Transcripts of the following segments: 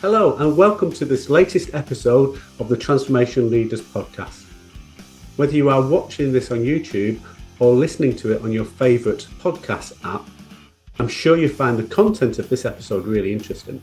Hello and welcome to this latest episode of the Transformation Leaders podcast. Whether you are watching this on YouTube or listening to it on your favourite podcast app, I'm sure you find the content of this episode really interesting.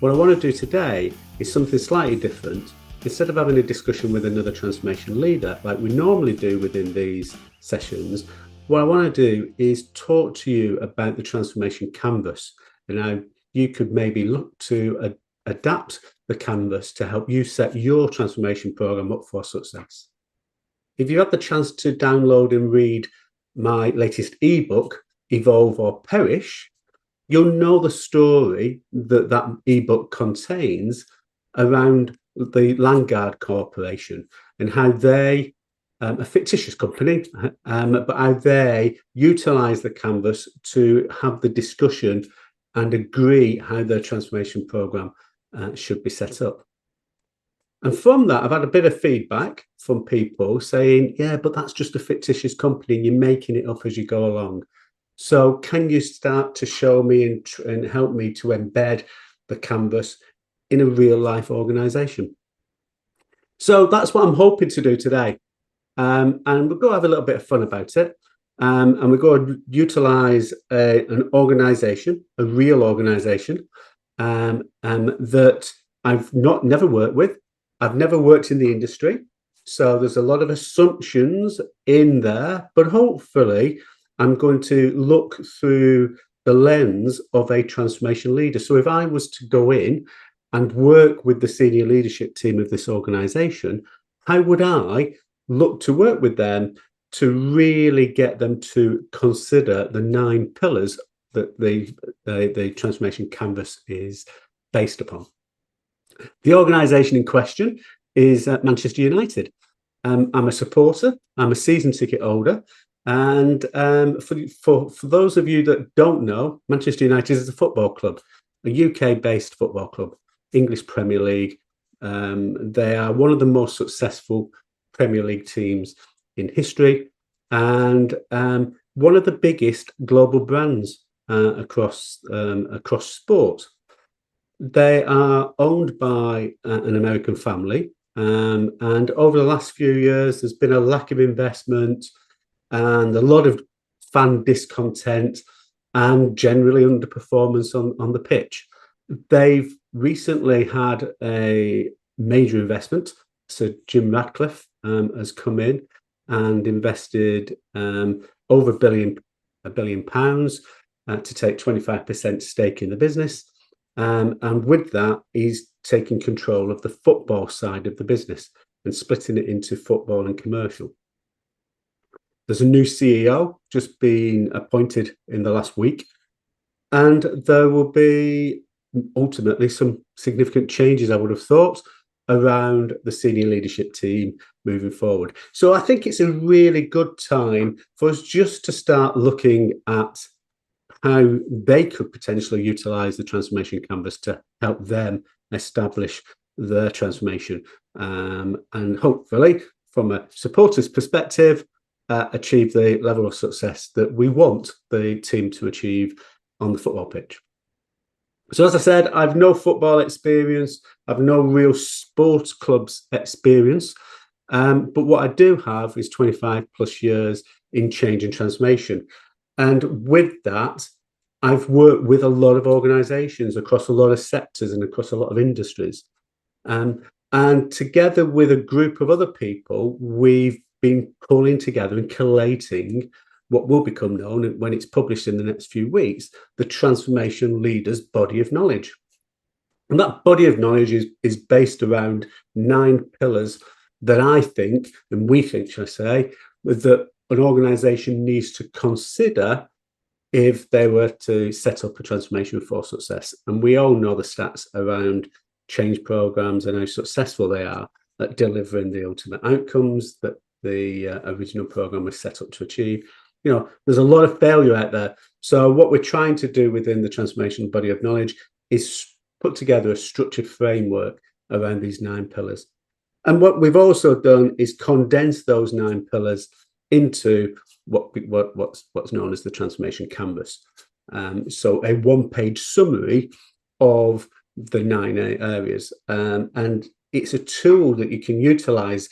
What I want to do today is something slightly different. Instead of having a discussion with another transformation leader like we normally do within these sessions, what I want to do is talk to you about the transformation canvas and how you could maybe look to adapt the canvas to help you set your transformation program up for success. If you had the chance to download and read my latest ebook, Evolve or Perish, you'll know the story that that ebook contains around the Vanguard Corporation and how they, a fictitious company, but how they utilize the canvas to have the discussion and agree how their transformation program should be set up. And from that, I've had a bit of feedback from people saying, yeah, but that's just a fictitious company. You're making it up as you go along. So can you start to show me and help me to embed the canvas in a real life organization? So that's what I'm hoping to do today. And we'll go have a little bit of fun about it. And we're going to utilize an organization, a real organization that I've never worked with. I've never worked in the industry. So there's a lot of assumptions in there, but hopefully I'm going to look through the lens of a transformation leader. So if I was to go in and work with the senior leadership team of this organization, how would I look to work with them to really get them to consider the 9 pillars that the transformation canvas is based upon? The organisation in question is Manchester United. I'm a supporter, I'm a season ticket holder, and for those of you that don't know, Manchester United is a football club, a UK-based football club, English Premier League. They are one of the most successful Premier League teams in history, and one of the biggest global brands across sport. They are owned by an American family, and over the last few years, there's been a lack of investment and a lot of fan discontent and generally underperformance on the pitch. They've recently had a major investment. So Jim Ratcliffe has come in and invested over £1 billion to take 25% stake in the business. And with that, he's taking control of the football side of the business and splitting it into football and commercial. There's a new CEO just been appointed in the last week, and there will be ultimately some significant changes, I would have thought, around the senior leadership team moving forward. So I think it's a really good time for us just to start looking at how they could potentially utilize the transformation canvas to help them establish their transformation, and hopefully from a supporter's perspective achieve the level of success that we want the team to achieve on the football pitch. So as I said, I've no football experience, I've no real sports clubs experience, but what I do have is 25 plus years in change and transformation. And with that, I've worked with a lot of organizations across a lot of sectors and across a lot of industries. And together with a group of other people, we've been pulling together and collating what will become known, when it's published in the next few weeks, the Transformation Leaders Body of Knowledge. And that body of knowledge is based around 9 pillars that I think, and we think, shall I say, that an organization needs to consider if they were to set up a transformation for success. And we all know the stats around change programs and how successful they are at delivering the ultimate outcomes that the original program was set up to achieve. You know, there's a lot of failure out there. So what we're trying to do within the transformation body of knowledge is put together a structured framework around these 9 pillars. And what we've also done is condense those 9 pillars into what's known as the transformation canvas. So a 1-page summary of the 9 areas. And it's a tool that you can utilize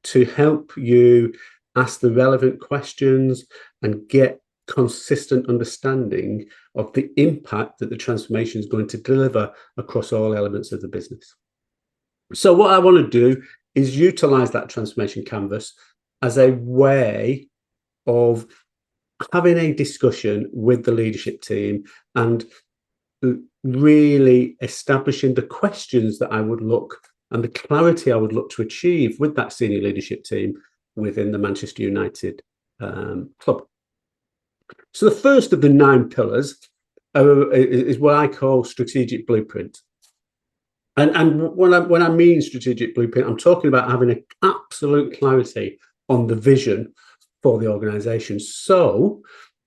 to help you ask the relevant questions and get consistent understanding of the impact that the transformation is going to deliver across all elements of the business. So what I want to do is utilize that transformation canvas as a way of having a discussion with the leadership team and really establishing the questions that I would look and the clarity I would look to achieve with that senior leadership team within the Manchester United club. So the first of the 9 pillars is what I call strategic blueprint. And when I mean strategic blueprint, I'm talking about having an absolute clarity on the vision for the organisation. So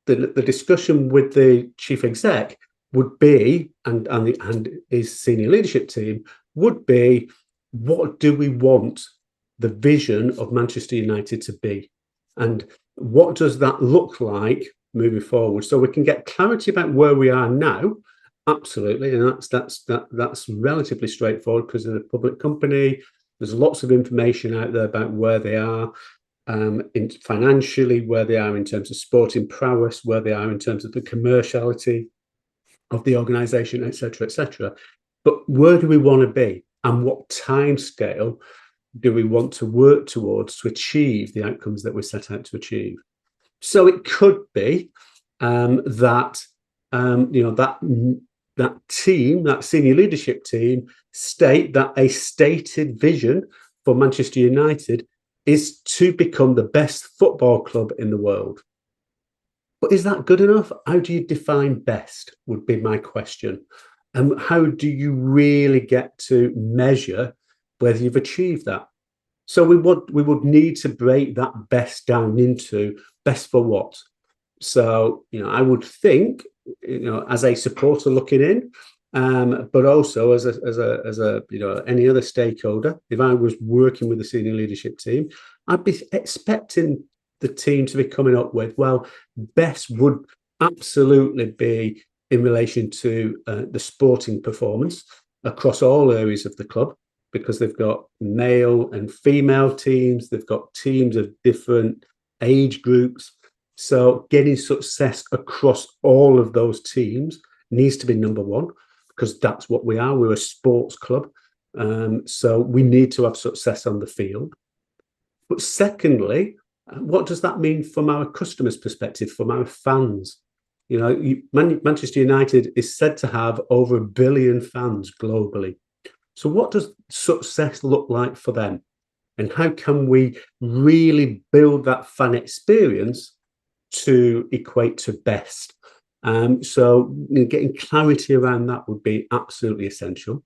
the discussion with the chief exec would be, and his senior leadership team would be, what do we want the vision of Manchester United to be? And what does that look like moving forward? So we can get clarity about where we are now. Absolutely, and that's relatively straightforward because of the public company. There's lots of information out there about where they are financially, where they are in terms of sporting prowess, where they are in terms of the commerciality of the organisation, etc., etc. But where do we want to be, and what time scale do we want to work towards to achieve the outcomes that we set out to achieve? So it could be that team, that senior leadership team, state that a stated vision for Manchester United is to become the best football club in the world. But is that good enough? How do you define best, would be my question. And how do you really get to measure whether you've achieved that? So we would need to break that best down into best for what. So, I would think, as a supporter looking in, but also as a any other stakeholder, if I was working with the senior leadership team, I'd be expecting the team to be coming up with, well, best would absolutely be in relation to the sporting performance across all areas of the club, because they've got male and female teams, they've got teams of different age groups. So getting success across all of those teams needs to be number one, because that's what we are. We're a sports club. So we need to have success on the field. But secondly, what does that mean from our customers' perspective, from our fans? Manchester United is said to have over 1 billion fans globally. So what does success look like for them? And how can we really build that fan experience to equate to best? So getting clarity around that would be absolutely essential.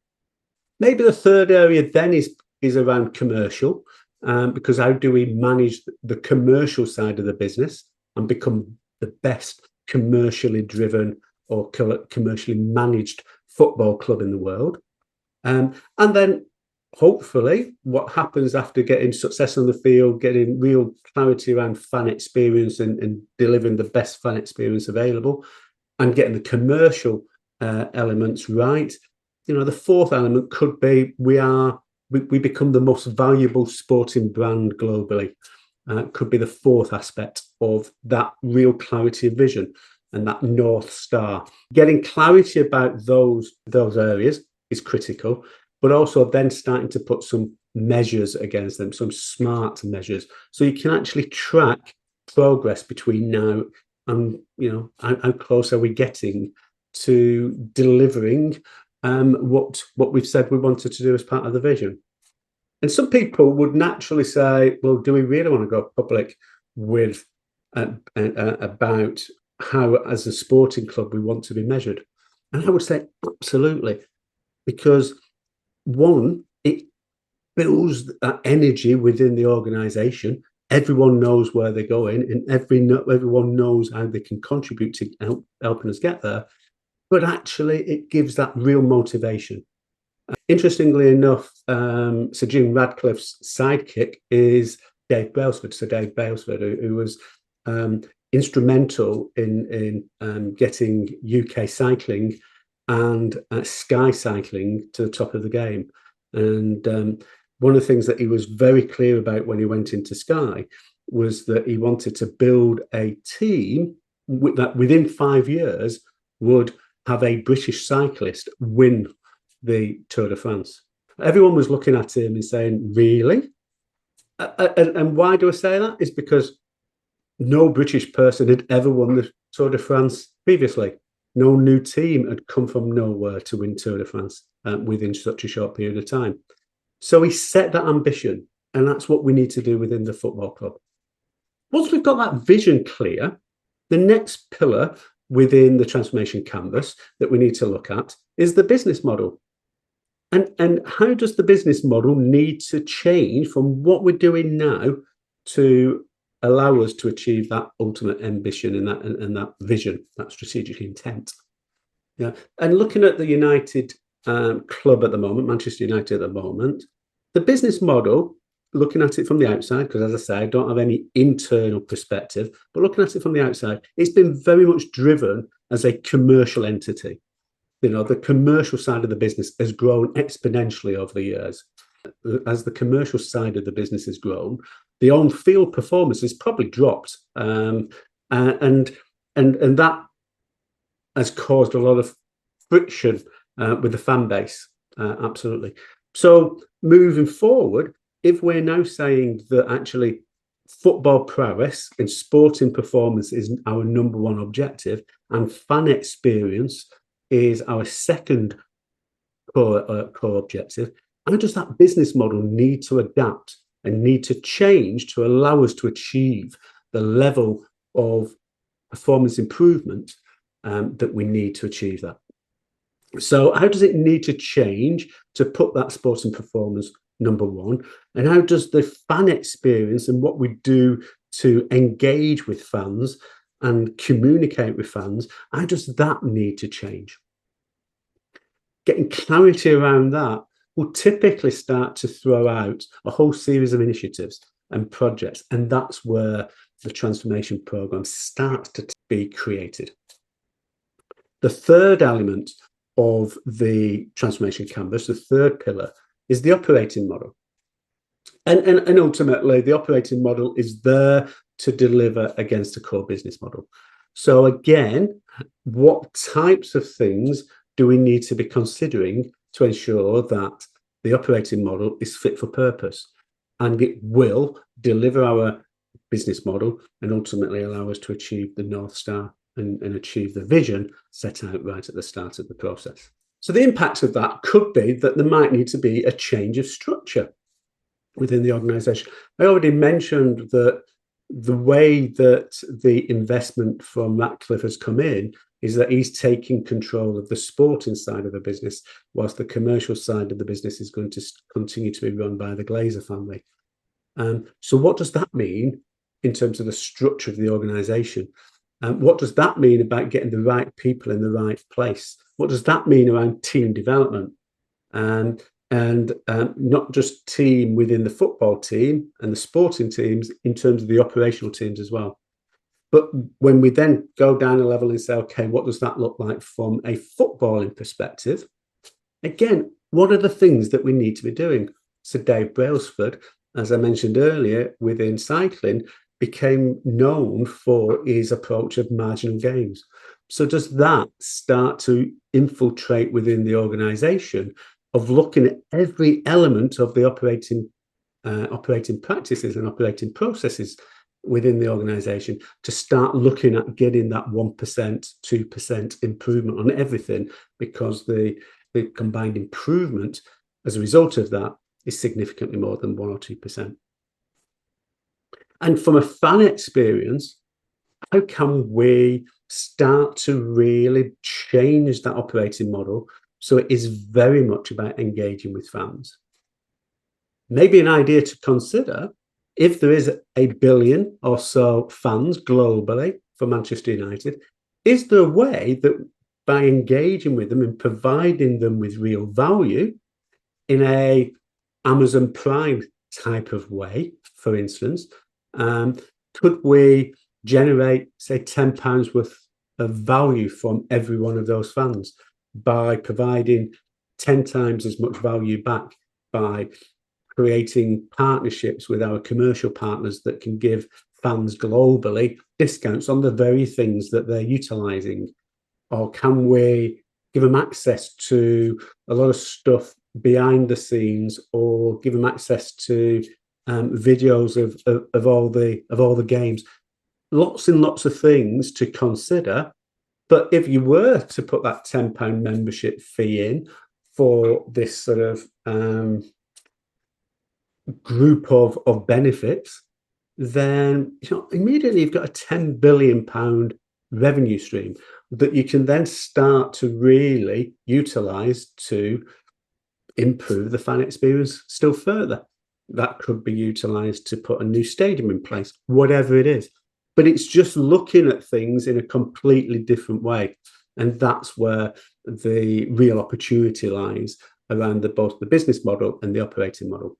Maybe the third area then is around commercial, because how do we manage the commercial side of the business and become the best commercially driven or commercially managed football club in the world? And then hopefully what happens after getting success on the field, getting real clarity around fan experience and delivering the best fan experience available, and getting the commercial elements right. The fourth element could be we become the most valuable sporting brand globally. Could be the fourth aspect of that real clarity of vision and that North Star. Getting clarity about those areas is critical, but also then starting to put some measures against them, some smart measures, so you can actually track progress between now and how close are we getting to delivering what we've said we wanted to do as part of the vision. And some people would naturally say, well, do we really want to go public with about how, as a sporting club, we want to be measured? And I would say absolutely, because one, it builds that energy within the organisation. Everyone knows where they're going, and everyone knows how they can contribute to helping us get there. But actually, it gives that real motivation. Interestingly enough, Sir Jim Radcliffe's sidekick is Dave Brailsford. So Dave Brailsford, who was instrumental in getting UK cycling and sky cycling to the top of the game. And one of the things that he was very clear about when he went into Sky was that he wanted to build a team that within 5 years would have a British cyclist win the Tour de France. Everyone was looking at him and saying, really? And why do I say that? Is because no British person had ever won the Tour de France previously. No new team had come from nowhere to win Tour de France within such a short period of time. So he set that ambition, and that's what we need to do within the football club. Once we've got that vision clear, the next pillar within the transformation canvas that we need to look at is the business model. And how does the business model need to change from what we're doing now to allow us to achieve that ultimate ambition and that vision, that strategic intent? Yeah. And looking at the United club at the moment, Manchester United at the moment, the business model, looking at it from the outside, because as I say, I don't have any internal perspective, but looking at it from the outside, it's been very much driven as a commercial entity. The commercial side of the business has grown exponentially over the years. As the commercial side of the business has grown, the on-field performance has probably dropped, and that has caused a lot of friction with the fan base. Absolutely. So moving forward, if we're now saying that actually football prowess and sporting performance is our number one objective, and fan experience is our second core objective, how does that business model need to adapt and need to change to allow us to achieve the level of performance improvement that we need to achieve that? So how does it need to change to put that sporting performance number one? And how does the fan experience and what we do to engage with fans and communicate with fans, how does that need to change? Getting clarity around that will typically start to throw out a whole series of initiatives and projects, and that's where the transformation program starts to be created. The third element of the transformation canvas, the third pillar, is the operating model. And ultimately, the operating model is there to deliver against a core business model. So again, what types of things do we need to be considering to ensure that the operating model is fit for purpose and it will deliver our business model and ultimately allow us to achieve the North Star and achieve the vision set out right at the start of the process? So the impact of that could be that there might need to be a change of structure within the organisation. I already mentioned that the way that the investment from Ratcliffe has come in is that he's taking control of the sporting side of the business, whilst the commercial side of the business is going to continue to be run by the Glazer family. So what does that mean in terms of the structure of the organisation? What does that mean about getting the right people in the right place? What does that mean around team development? And not just team within the football team and the sporting teams, in terms of the operational teams as well. But when we then go down a level and say, okay, what does that look like from a footballing perspective? Again, what are the things that we need to be doing? So Dave Brailsford, as I mentioned earlier, within cycling, became known for his approach of marginal gains. So does that start to infiltrate within the organisation of looking at every element of the operating practices and operating processes within the organisation to start looking at getting that 1%, 2% improvement on everything, because the combined improvement as a result of that is significantly more than 1 or 2%. And from a fan experience, how can we start to really change that operating model so it is very much about engaging with fans? Maybe an idea to consider, if there is 1 billion or so fans globally for Manchester United, is there a way that by engaging with them and providing them with real value in a Amazon Prime type of way, for instance, could we generate, say, £10 worth of value from every one of those fans? by providing 10 times as much value back, by creating partnerships with our commercial partners that can give fans globally discounts on the very things that they're utilising? Or can we give them access to a lot of stuff behind the scenes, or give them access to videos of all the games? Lots and lots of things to consider. But if you were to put that £10 membership fee in for this sort of group of benefits, then immediately you've got a £10 billion revenue stream that you can then start to really utilise to improve the fan experience still further. That could be utilised to put a new stadium in place, whatever it is. But it's just looking at things in a completely different way. And that's where the real opportunity lies around both the business model and the operating model.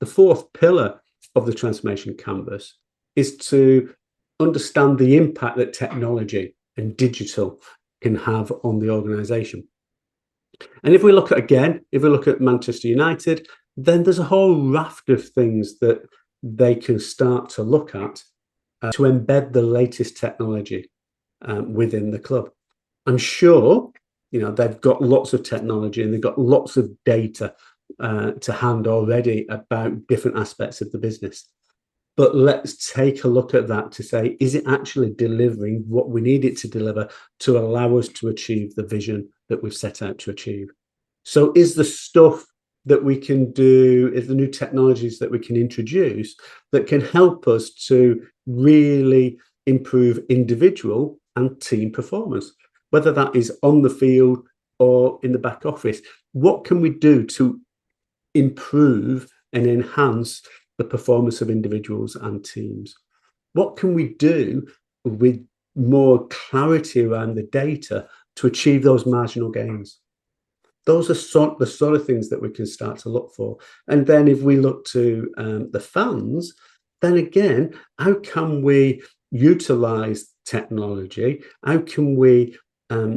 The fourth pillar of the transformation canvas is to understand the impact that technology and digital can have on the organisation. And if we look at Manchester United, then there's a whole raft of things that they can start to look at to embed the latest technology within the club. I'm sure they've got lots of technology and they've got lots of data to hand already about different aspects of the business. But let's take a look at that to say, is it actually delivering what we need it to deliver to allow us to achieve the vision that we've set out to achieve? So is the stuff that we can do, is the new technologies that we can introduce that can help us to really improve individual and team performance, whether that is on the field or in the back office? What can we do to improve and enhance the performance of individuals and teams? What can we do with more clarity around the data to achieve those marginal gains? Those are the sort of things that we can start to look for. And then if we look to the fans, then again, how can we utilize technology? How can we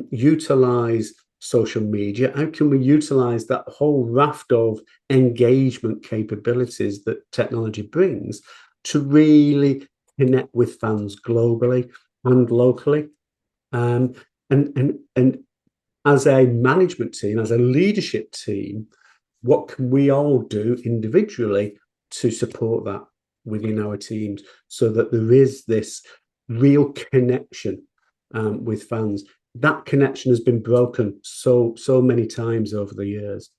utilize social media? How can we utilize that whole raft of engagement capabilities that technology brings to really connect with fans globally and locally? And as a management team, as a leadership team, what can we all do individually to support that within our teams so that there is this real connection with fans? That connection has been broken so many times over the years,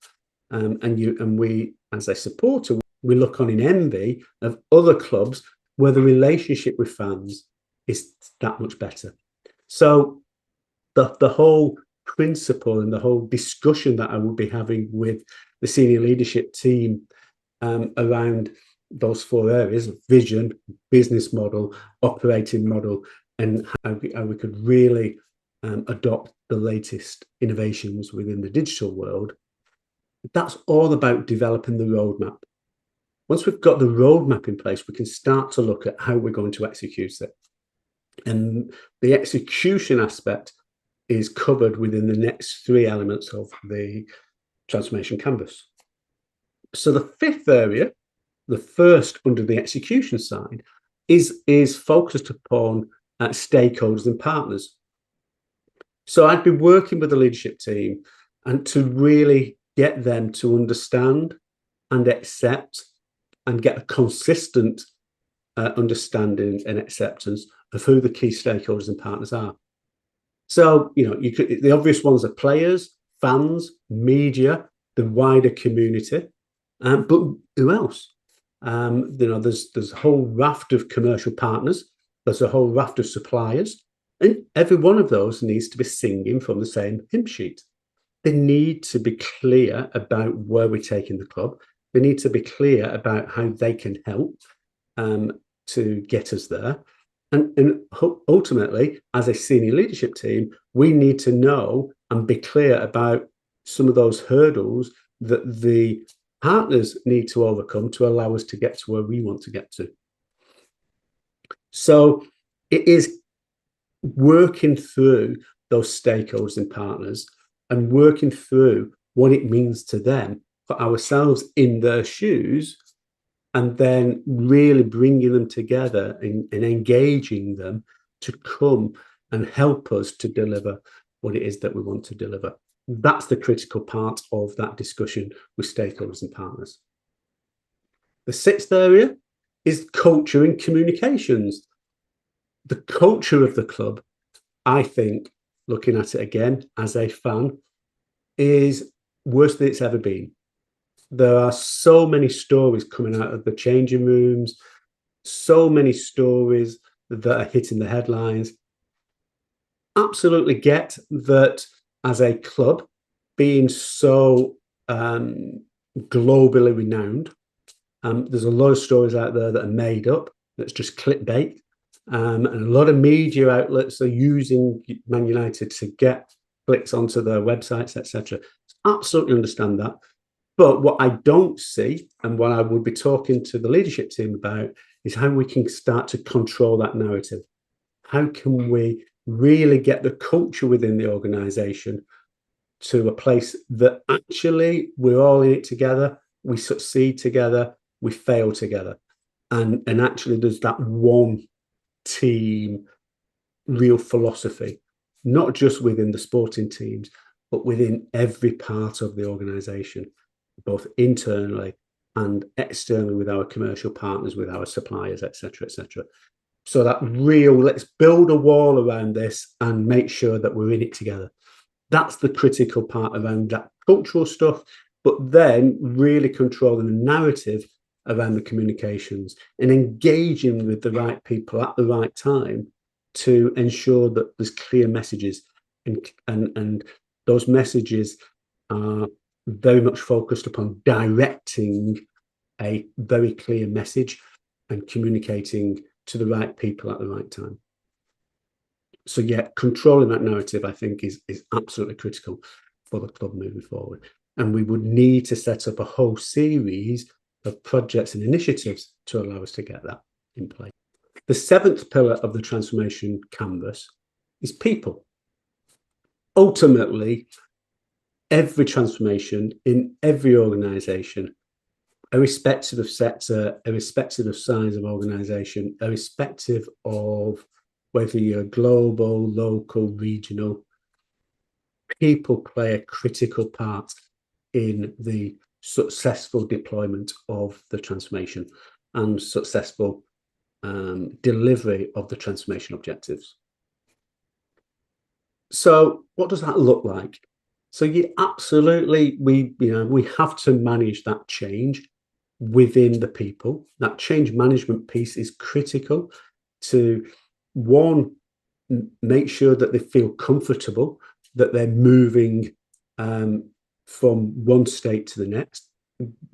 and we, as a supporter, we look on in envy of other clubs where the relationship with fans is that much better. So the whole principle and the whole discussion that I will be having with the senior leadership team around those four areas: vision, business model, operating model, and how we could really adopt the latest innovations within the digital world. That's all about developing the roadmap. Once we've got the roadmap in place, we can start to look at how we're going to execute it. And the execution aspect is covered within the next three elements of the transformation canvas. So the fifth area, the first under the execution side, is focused upon stakeholders and partners. So I'd be working with the leadership team and to really get them to understand and accept and get a consistent understanding and acceptance of who the key stakeholders and partners are. So, the obvious ones are players, fans, media, the wider community, but who else? There's a whole raft of commercial partners. There's a whole raft of suppliers. And every one of those needs to be singing from the same hymn sheet. They need to be clear about where we're taking the club. They need to be clear about how they can help to get us there. And ultimately, as a senior leadership team, we need to know and be clear about some of those hurdles that the partners need to overcome to allow us to get to where we want to get to. So it is working through those stakeholders and partners and working through what it means to them, for ourselves in their shoes, and then really bringing them together and engaging them to come and help us to deliver what it is that we want to deliver. That's the critical part of that discussion with stakeholders and partners. The sixth area is culture and communications. The culture of the club, I think, looking at it again as a fan, is worse than it's ever been. There are so many stories coming out of the changing rooms, so many stories that are hitting the headlines. Absolutely get that as a club, being so globally renowned, there's a lot of stories out there that are made up, that's just clickbait. And a lot of media outlets are using Man United to get clicks onto their websites, etc. Absolutely understand that. But what I don't see, and what I would be talking to the leadership team about, is how we can start to control that narrative. How can we really get the culture within the organisation to a place that actually we're all in it together, we succeed together, we fail together. And actually there's that one team real philosophy, not just within the sporting teams, but within every part of the organisation, both internally and externally with our commercial partners, with our suppliers, etc., etc. So that real, let's build a wall around this and make sure that we're in it together. That's the critical part around that cultural stuff, but then really controlling the narrative around the communications and engaging with the right people at the right time to ensure that there's clear messages, and those messages are very much focused upon directing a very clear message and communicating to the right people at the right time. So yeah, controlling that narrative, I think, is absolutely critical for the club moving forward. And we would need to set up a whole series of projects and initiatives to allow us to get that in place. The seventh pillar of the transformation canvas is people. Ultimately, every transformation in every organisation, irrespective of sector, irrespective of size of organisation, irrespective of whether you're global, local, regional, people play a critical part in the successful deployment of the transformation and successful delivery of the transformation objectives. So what does that look like? So we have to manage that change within the people. That change management piece is critical to, one, make sure that they feel comfortable that they're moving from one state to the next.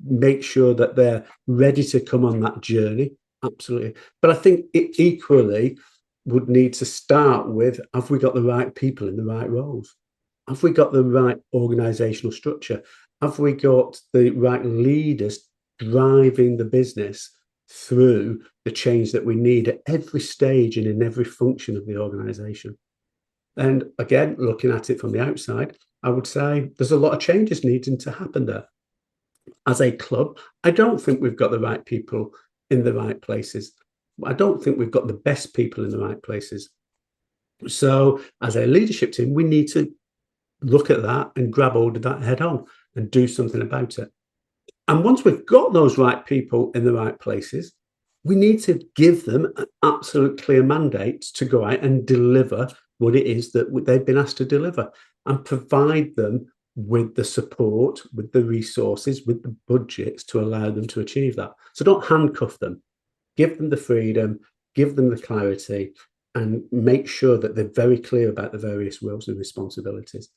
Make sure that they're ready to come on that journey. Absolutely. But I think it equally would need to start with, have we got the right people in the right roles? Have we got the right organizational structure? Have we got the right leaders driving the business through the change that we need at every stage and in every function of the organization? And again, looking at it from the outside, I would say there's a lot of changes needing to happen there. As a club, I don't think we've got the right people in the right places. I don't think we've got the best people in the right places. So as a leadership team, we need to look at that and grab hold of that head on and do something about it. And once we've got those right people in the right places, we need to give them an absolute clear mandate to go out and deliver what it is that they've been asked to deliver, and provide them with the support, with the resources, with the budgets to allow them to achieve that. So don't handcuff them. Give them the freedom, give them the clarity, and make sure that they're very clear about the various roles and responsibilities.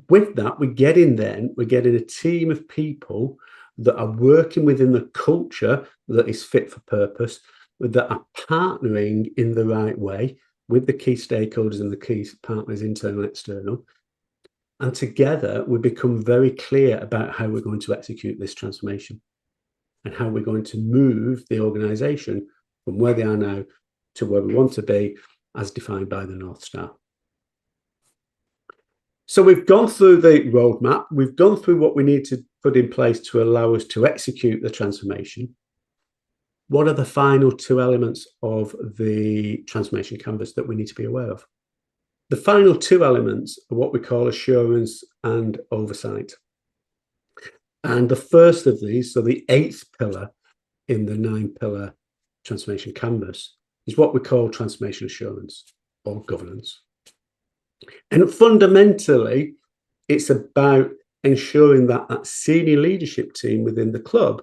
With that, we're getting a team of people that are working within the culture that is fit for purpose, that are partnering in the right way with the key stakeholders and the key partners, internal and external. And together, we become very clear about how we're going to execute this transformation and how we're going to move the organisation from where they are now to where we want to be, as defined by the North Star. So we've gone through the roadmap. We've gone through what we need to put in place to allow us to execute the transformation. What are the final two elements of the transformation canvas that we need to be aware of? The final two elements are what we call assurance and oversight. And the first of these, so the 8th pillar in the 9-pillar transformation canvas, is what we call transformation assurance or governance. And fundamentally, it's about ensuring that that senior leadership team within the club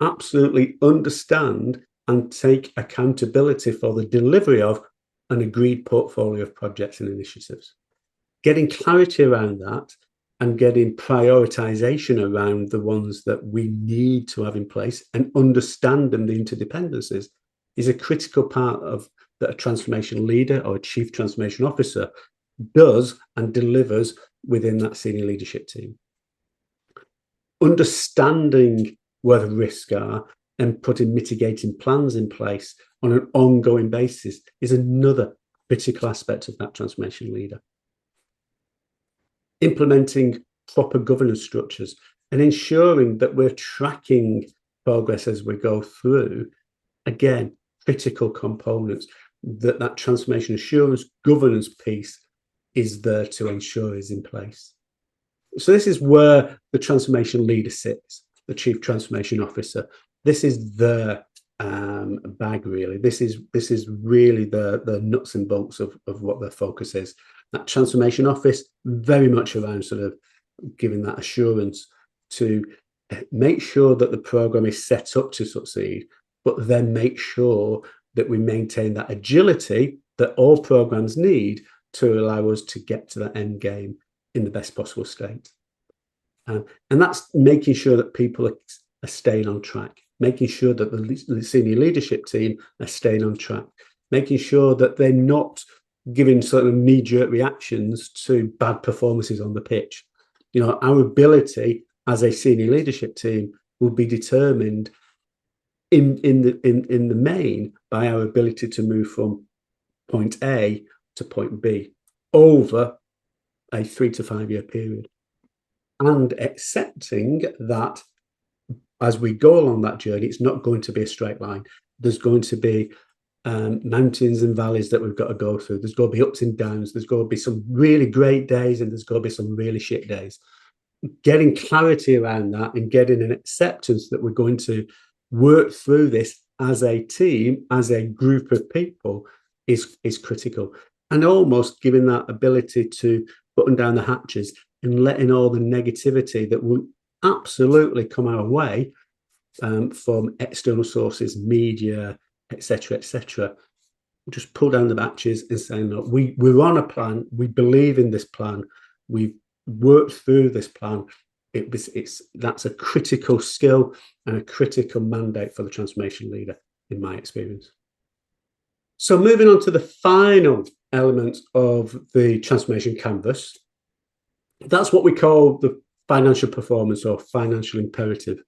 absolutely understand and take accountability for the delivery of an agreed portfolio of projects and initiatives. Getting clarity around that and getting prioritization around the ones that we need to have in place and understanding the interdependencies is a critical part of that a transformation leader or a chief transformation officer does and delivers within that senior leadership team. Understanding where the risks are and putting mitigating plans in place on an ongoing basis is another critical aspect of that transformation leader. Implementing proper governance structures and ensuring that we're tracking progress as we go through, again, critical components that transformation assurance governance piece is there to ensure is in place. So this is where the transformation leader sits, the chief transformation officer. This is the bag, really. This is really the nuts and bolts of what their focus is. That transformation office, very much around sort of giving that assurance to make sure that the program is set up to succeed, but then make sure that we maintain that agility that all programs need to allow us to get to that end game in the best possible state. And that's making sure that people are staying on track, making sure that the senior leadership team are staying on track, making sure that they're not giving sort of knee-jerk reactions to bad performances on the pitch. You know, our ability as a senior leadership team will be determined in the main by our ability to move from point A to point B over a 3 to 5 year period, and accepting that as we go along that journey, it's not going to be a straight line. There's going to be mountains and valleys that we've got to go through. There's going to be ups and downs. There's going to be some really great days and there's going to be some really shit days. Getting clarity around that and getting an acceptance that we're going to work through this as a team, as a group of people is critical. And almost giving that ability to button down the hatches and letting all the negativity that will absolutely come our way from external sources, media, etc., just pull down the hatches and say, look, we're on a plan. We believe in this plan. We've worked through this plan. That's a critical skill and a critical mandate for the transformation leader, in my experience. So moving on to the final element of the transformation canvas, that's what we call the financial performance or financial imperative.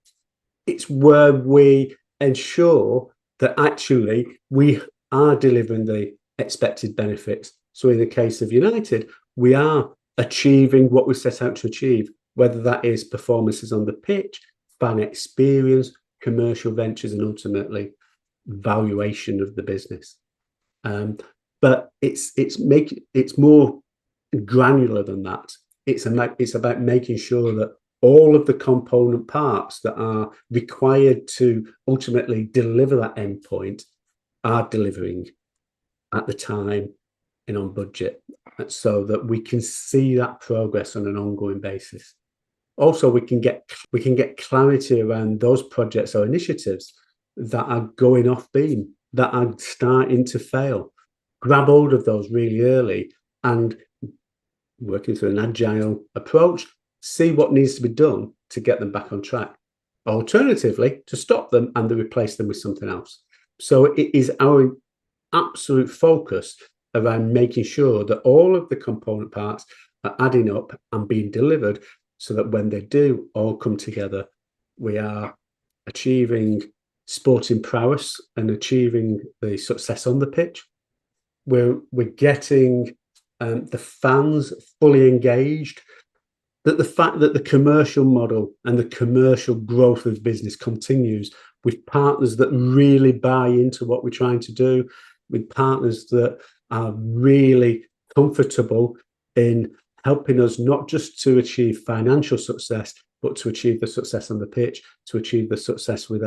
It's where we ensure that actually we are delivering the expected benefits. So in the case of United, we are achieving what we set out to achieve, whether that is performances on the pitch, fan experience, commercial ventures, and ultimately valuation of the business. But it's more granular than that. It's about making sure that all of the component parts that are required to ultimately deliver that endpoint are delivering at the time and on budget, so that we can see that progress on an ongoing basis. Also, we can get clarity around those projects or initiatives that are going off beam, that are starting to fail. Grab hold of those really early and working through an agile approach, see what needs to be done to get them back on track. Alternatively, to stop them and to replace them with something else. So it is our absolute focus around making sure that all of the component parts are adding up and being delivered, so that when they do all come together, we are achieving sporting prowess and achieving the success on the pitch. We're getting the fans fully engaged, that the fact that the commercial model and the commercial growth of business continues with partners that really buy into what we're trying to do, with partners that are really comfortable in helping us not just to achieve financial success, but to achieve the success on the pitch, to achieve the success with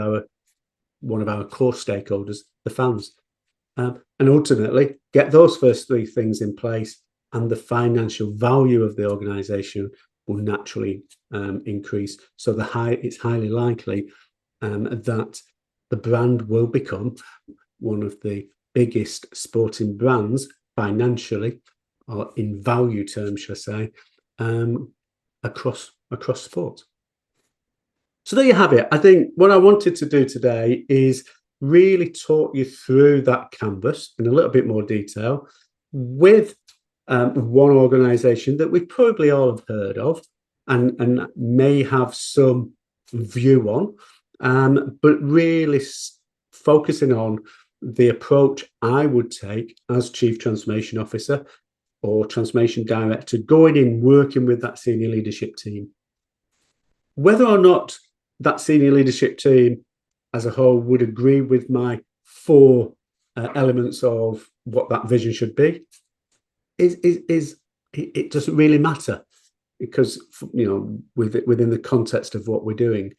one of our core stakeholders, the fans. And ultimately get those first three things in place, and the financial value of the organisation will naturally increase. So it's highly likely that the brand will become one of the biggest sporting brands financially, or in value terms, shall I say, across sport. So there you have it. I think what I wanted to do today is really talk you through that canvas in a little bit more detail with one organisation that we probably all have heard of and may have some view on, but really focusing on the approach I would take as Chief Transformation Officer or Transformation Director, going in, working with that senior leadership team. Whether or not that senior leadership team as a whole would agree with my four elements of what that vision should be, it doesn't really matter, because within the context of what we're doing.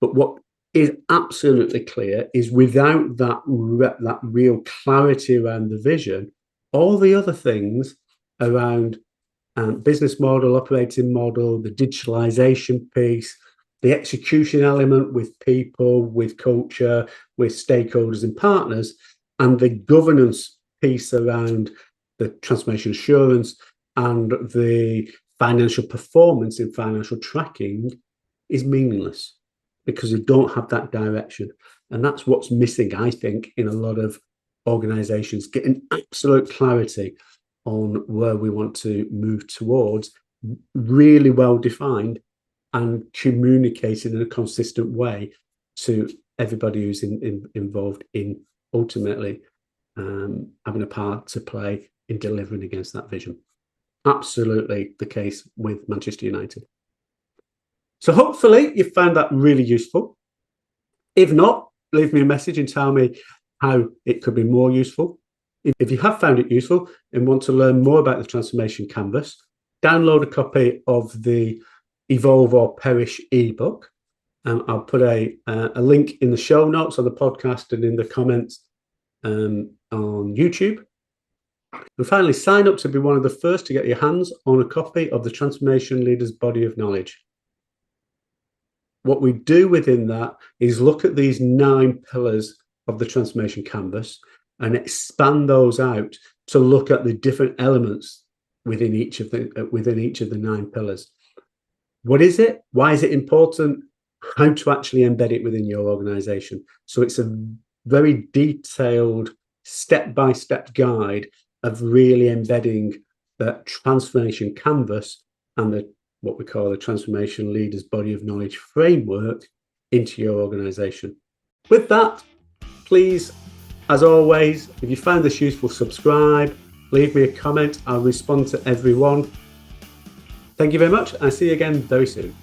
But what is absolutely clear is without that real clarity around the vision, all the other things around business model, operating model, the digitalization piece, the execution element with people, with culture, with stakeholders and partners, and the governance piece around the transformation assurance and the financial performance in financial tracking is meaningless, because you don't have that direction. And that's what's missing, I think, in a lot of organizations, getting absolute clarity on where we want to move towards, really well defined and communicated in a consistent way to everybody who's involved in ultimately having a part to play in delivering against that vision. Absolutely the case with Manchester United. So hopefully you found that really useful. If not, leave me a message and tell me how it could be more useful. If you have found it useful and want to learn more about the Transformation Canvas, download a copy of the Evolve or Perish ebook. I'll put a link in the show notes on the podcast and in the comments on YouTube. And finally, sign up to be one of the first to get your hands on a copy of the Transformation Leaders Body of Knowledge. What we do within that is look at these 9 pillars of the Transformation Canvas and expand those out to look at the different elements within each of the 9 pillars. What is it? Why is it important? How to actually embed it within your organization. So it's a very detailed step-by-step guide of really embedding that transformation canvas and what we call the Transformation Leaders Body of Knowledge framework into your organization. With that, please, as always, if you found this useful, subscribe, leave me a comment. I'll respond to everyone. Thank you very much. I'll see you again very soon.